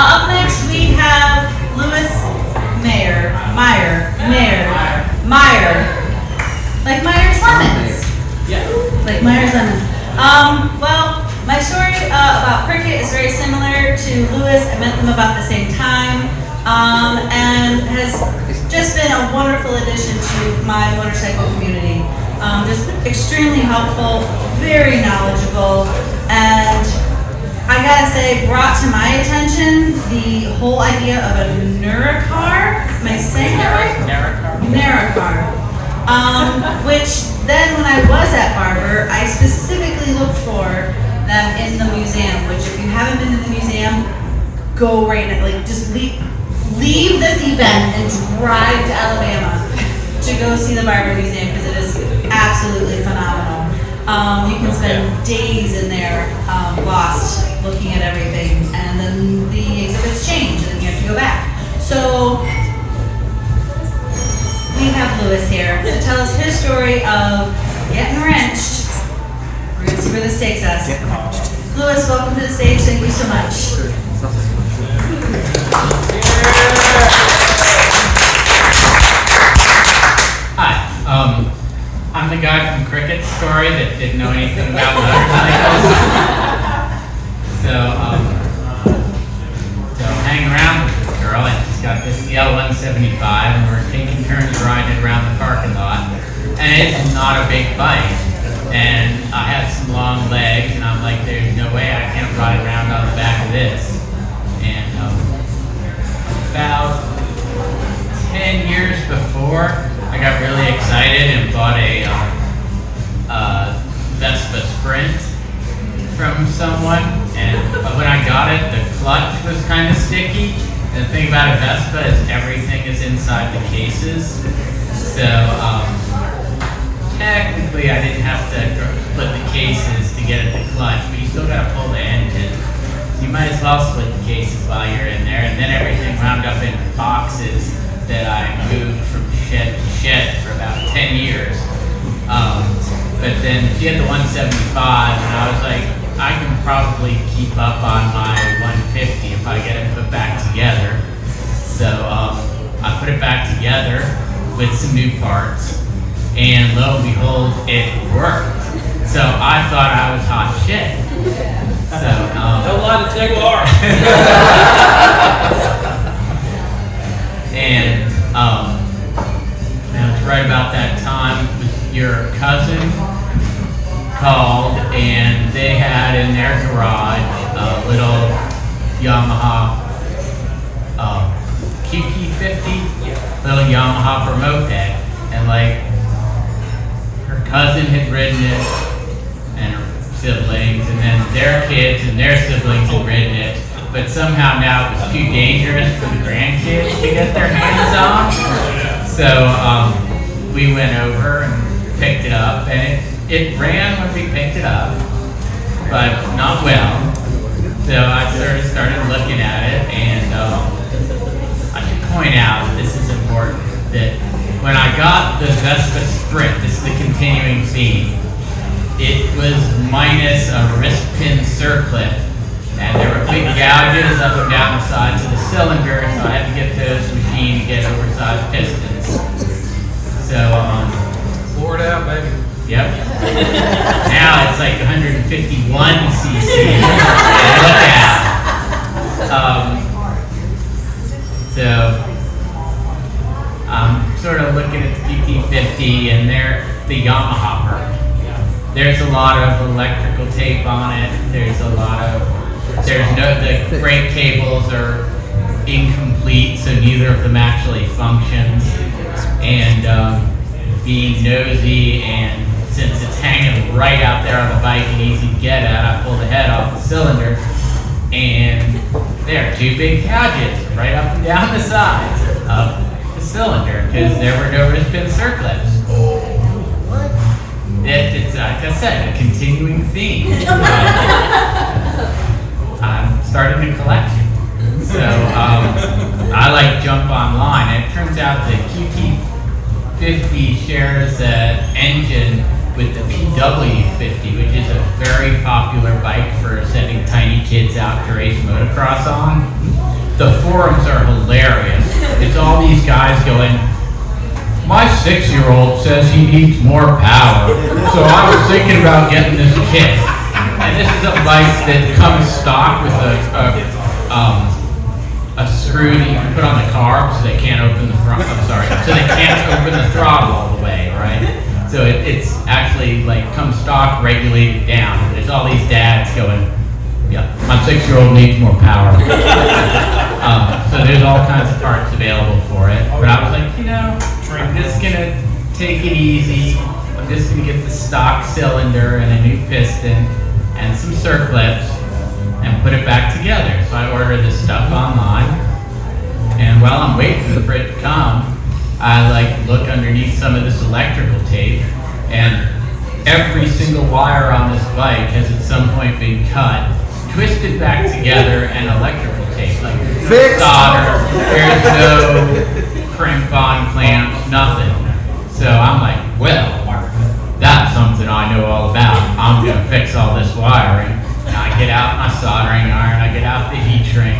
Up next we have Meyer. Like Meyer's Lemons. Yeah. Like Meyer's Lemons. Well, my story about Cricket is very similar to Lewis. I met them about the same time, and has just been a wonderful addition to my motorcycle community. Just extremely helpful, very knowledgeable, and I gotta say, brought to my attention the whole idea of a Nuracar. Am I saying that right? Nuracar. Which then when I was at Barber, I specifically looked for them in the museum, which if you haven't been to the museum, go right now, like just leave this event and drive to Alabama to go see the Barber Museum because it is absolutely phenomenal. You can spend days in there lost looking at everything, and then the exhibits change and then you have to go back. So we have Lewis here to tell us his story of getting wrenched. We're going to see where this takes us. Lewis, welcome to the stage. Thank you so much. Hi, I'm the guy from Cricket's story that didn't know anything about motorcycles. So hang around with this girl, and she's got this yellow 175, and we're taking turns riding around the parking lot. And it's not a big bike, and I have some long legs, and I'm like, there's no way I can't ride around on the back of this. And about 10 years before, I got really excited and bought a Vespa Sprint from someone, and when I got it, the clutch was kind of sticky. And the thing about a Vespa is everything is inside the cases. So technically I didn't have to split the cases to get at the clutch, but you still got to pull the engine. So you might as well split the cases while you're in there, and then everything wound up in boxes that I moved from shed to shed for about 10 years. But then she had the 175, and I was like, I can probably keep up on my 150 if I get it put back together. So I put it back together with some new parts, and lo and behold, it worked. So I thought I was hot shit. So Don't lie to take bar. And it was right about that time your cousin called, and they had in their garage a little Yamaha QT50, little Yamaha for moped, and like her cousin had ridden it, and her siblings, and then their kids and their siblings had ridden it, but somehow now it was too dangerous for the grandkids to get their hands on. So we went over and picked it up, and it ran when we picked it up, but not well. So I started looking at it, and I should point out, this is important, that when I got the Vespa Sprint, this is the continuing theme, it was minus a wrist pin circlip, and there were big gouges up and down the sides of the cylinder, so I had to get those machined to get oversized pistons. So Pour it out, baby. yep. Now it's like 151 cc. Look at. So I'm sort of looking at the PT50 and the Yamaha. There's a lot of electrical tape on it. The brake cables are incomplete, so neither of them actually functions. And being nosy, and since it's hanging right out there on the bike and easy to get at, I pulled the head off the cylinder, and there are two big gouges right up and down the sides of the cylinder because there were no wrist pin circlips. It's like I said, a continuing theme. I'm starting a collection. So I jump online, and it turns out the QT50 shares an engine with the PW50, which is a very popular bike for sending tiny kids out to race motocross on. the forums are hilarious. It's all these guys going, my 6-year-old says he needs more power, so I was thinking about getting this kit. And this is a bike that comes stock with a screw that you can put on the carb so they can't open the so they can't open the throttle all the way, right? So it's actually like comes stock regulated down. There's all these dads going, yeah, my 6-year-old needs more power. So there's all kinds of parts available for it. But I was like, I'm just gonna take it easy. I'm just gonna get the stock cylinder and a new piston and some circlips and put it back together. So I ordered this stuff online, and while I'm waiting for it to come, I look underneath some of this electrical tape, and every single wire on this bike has at some point been cut, twisted back together, and electrical tape, solder. There's no crimp on clamps, nothing. So I'm like, well, that's something I know all about. I'm gonna fix all this wiring. And I get out my soldering iron, I get out the heat shrink,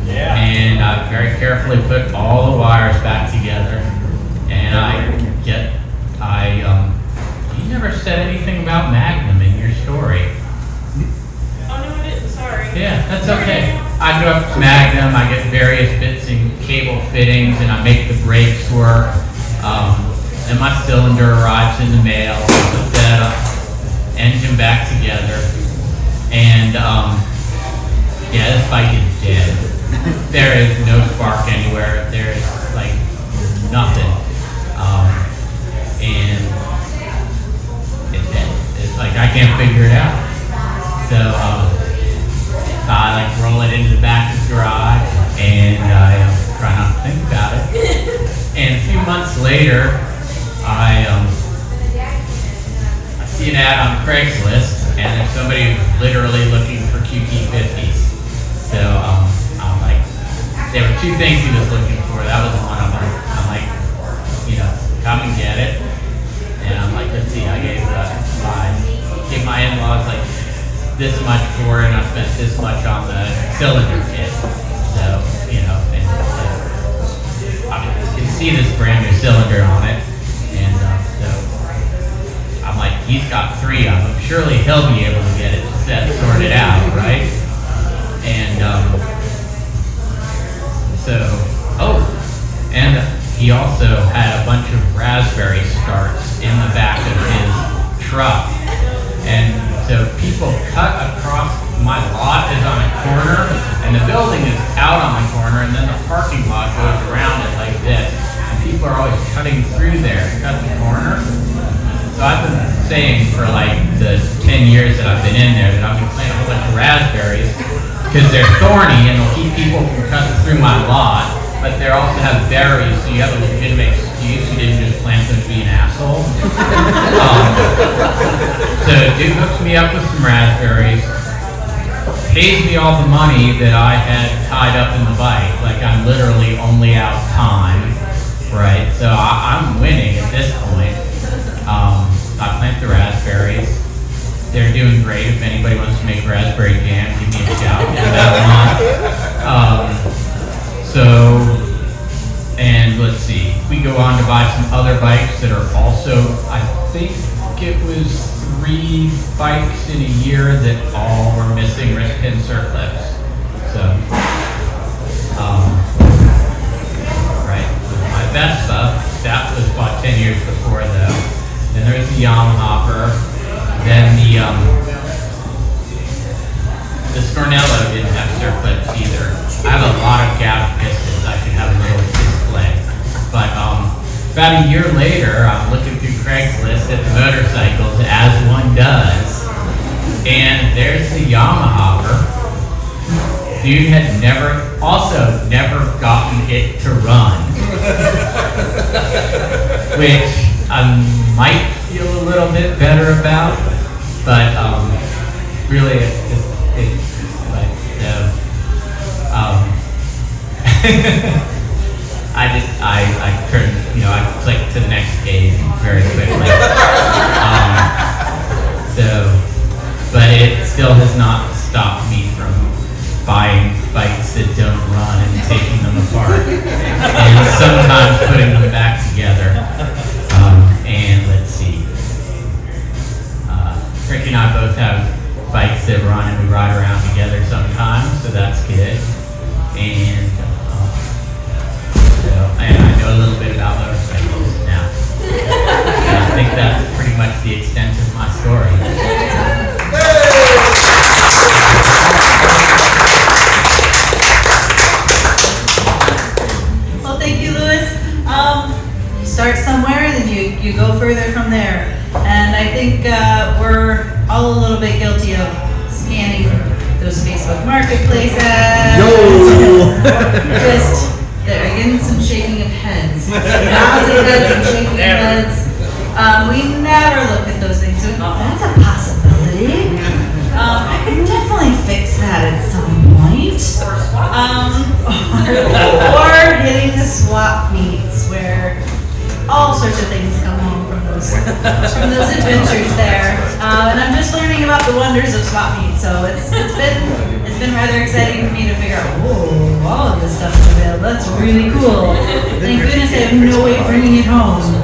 and I very carefully put all the wires back together. And you never said anything about Magnum in your story. Oh, no, I didn't. Sorry. Yeah, that's okay. I go up to Magnum, I get various bits and cable fittings, and I make the brakes work. And my cylinder arrives in the mail, I put that engine back together, and this bike is dead. There is no spark anywhere, there is nothing. And it's dead. It's I can't figure it out. So I roll it into the back of the garage, and I try not to think about it. And a few months later, I see an ad on Craigslist, and there's somebody literally looking for QT50s. So I'm like, there were two things he was looking for. That was one of them. I'm like, come and get it. And I'm like, let's see. I gave my in-laws this much for it, and I spent this much on the cylinder kit. So and I can see this brand new cylinder on it. So I'm like, he's got 3 of them. Surely he'll be able to get it sorted out, right? And and he also had a bunch of raspberry starts in the back of his truck. And so people cut across my lot is on a corner, and the building is out on the corner, and then the parking lot goes around it like this. People are always cutting through there to cut the corner. So I've been saying for the 10 years that I've been in there that I've been planting a whole bunch of raspberries because they're thorny and they'll keep people from cutting through my lot, but they also have berries, so you have a legitimate excuse. You didn't just plant them to be an asshole. So dude hooks me up with some raspberries, pays me all the money that I had tied up in the bike, I'm literally only out time. Right, so I'm winning at this point. I plant the raspberries. They're doing great. If anybody wants to make raspberry jam, give me a shout. And let's see. We go on to buy some other bikes that are also, I think it was 3 bikes in a year that all were missing wrist pin circlips. So, Vespa, that was bought 10 years before though. Then there's the Yamaha, then the Scornello didn't have circlips either. I have a lot of gap pistons, I should have a little display. But about a year later, I'm looking through Craigslist at the motorcycles, as one does, and there's the Yamaha. Dude had never gotten it to run. Which I might feel a little bit better about, but really I turned, I clicked to the next page very quickly. But it still has not stopped me from buying bikes that don't run and you go further from there. And I think we're all a little bit guilty of scanning those Facebook Marketplace ads. Just, they're getting some shaking of heads. Nods of heads and shaking of heads. We never look at those things. So that's a possibility. I could definitely fix that at some point. Or hitting the swap meets where all sorts of things come home from those adventures there. And I'm just learning about the wonders of swap meets, so it's been rather exciting for me to figure out, whoa, all of this stuff is available. That's really cool. Thank goodness I have no way of bringing it home.